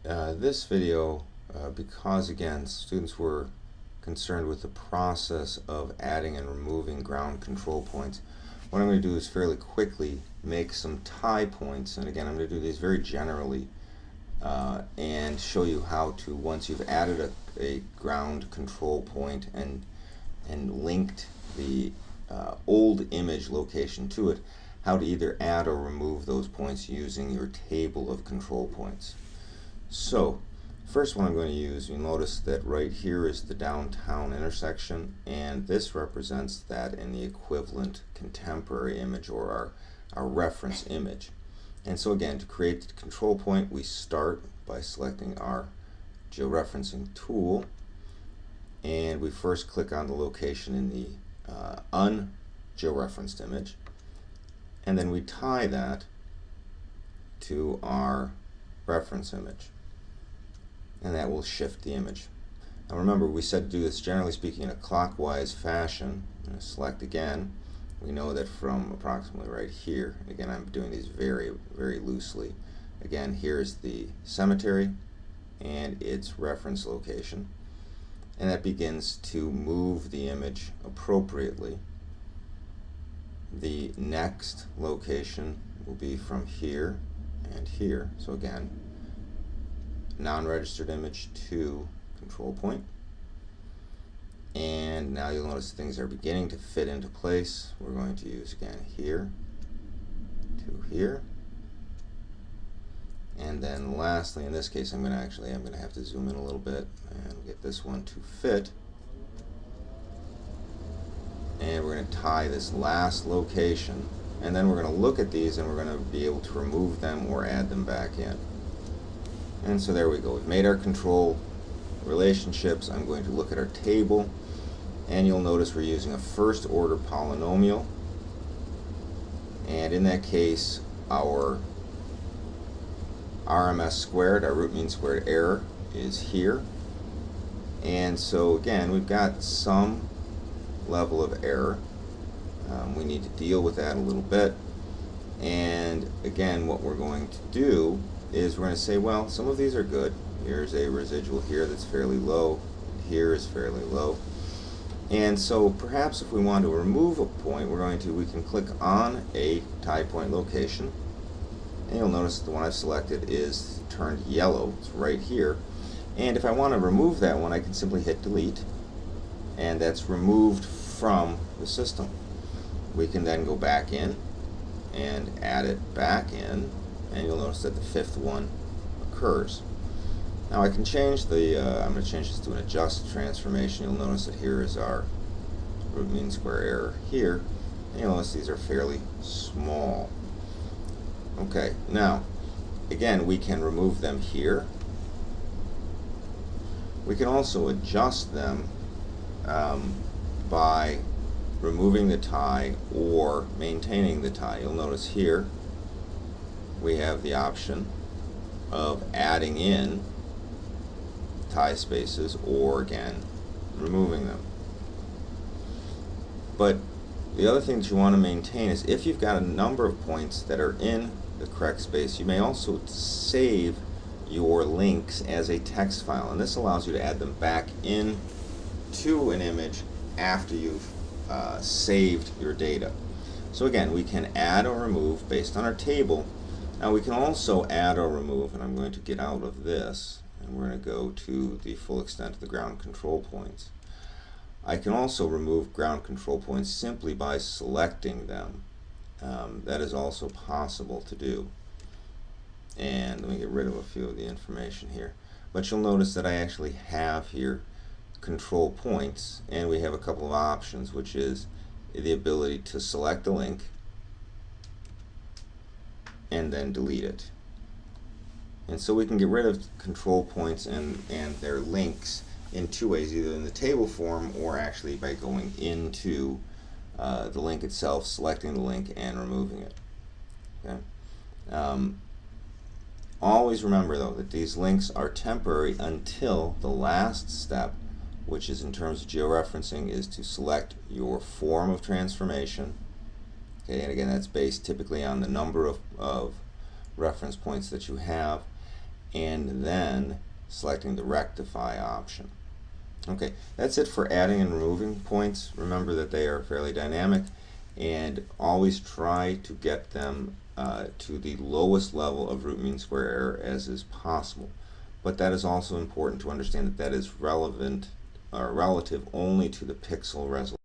This video, because again students were concerned with the process of adding and removing ground control points, what I'm going to do is fairly quickly make some tie points, and again I'm going to do these very generally and show you how to, once you've added a ground control point and linked the old image location to it, how to either add or remove those points using your table of control points. So first one I'm going to use, you notice that right here is the downtown intersection, and this represents that in the equivalent contemporary image, or our reference image. And so again, to create the control point, we start by selecting our georeferencing tool, and we first click on the location in the un-georeferenced image, and then we tie that to our reference image, and that will shift the image. Now remember, we said to do this generally speaking in a clockwise fashion. I'm going to select again. We know that from approximately right here, again I'm doing these very loosely, again here's the cemetery and its reference location, and that begins to move the image appropriately. The next location will be from here and here, so again non-registered image to control point, and now you'll notice things are beginning to fit into place. We're going to use again here to here, and then lastly in this case I'm going to have to zoom in a little bit and get this one to fit, and we're going to tie this last location, and then we're going to look at these and we're going to be able to remove them or add them back in. And so there we go. We've made our control relationships. I'm going to look at our table, and you'll notice we're using a first order polynomial, and in that case our RMS squared, our root mean squared error, is here. And so again we've got some level of error. We need to deal with that a little bit, and again what we're going to do is we're going to say, well, some of these are good. Here's a residual here that's fairly low, here is fairly low, and so perhaps if we want to remove a point, we can click on a tie point location, and you'll notice the one I've selected is turned yellow. It's right here, and if I want to remove that one I can simply hit delete, and that's removed from the system. We can then go back in and add it back in, and you'll notice that the fifth one occurs. Now I can change the, I'm going to change this to an adjust transformation. You'll notice that here is our root mean square error here, and you'll notice these are fairly small. Okay, now again we can remove them here. We can also adjust them by removing the tie or maintaining the tie. You'll notice here we have the option of adding in tie spaces or again removing them. But the other thing that you want to maintain is if you've got a number of points that are in the correct space, you may also save your links as a text file, and this allows you to add them back in to an image after you've saved your data. So again, we can add or remove based on our table. Now we can also add or remove, and I'm going to get out of this and we're going to go to the full extent of the ground control points. I can also remove ground control points simply by selecting them. That is also possible to do. And let me get rid of a few of the information here. But you'll notice that I actually have here control points, and we have a couple of options, which is the ability to select a link and then delete it. And so we can get rid of control points and their links in two ways, either in the table form or actually by going into the link itself, selecting the link and removing it. Okay? Always remember though that these links are temporary until the last step, which is in terms of georeferencing, is to select your form of transformation. Okay, and again that's based typically on the number of reference points that you have, and then selecting the rectify option. Okay, that's it for adding and removing points. Remember that they are fairly dynamic, and always try to get them to the lowest level of root mean square error as is possible. But that is also important to understand that that is relevant or relative only to the pixel resolution.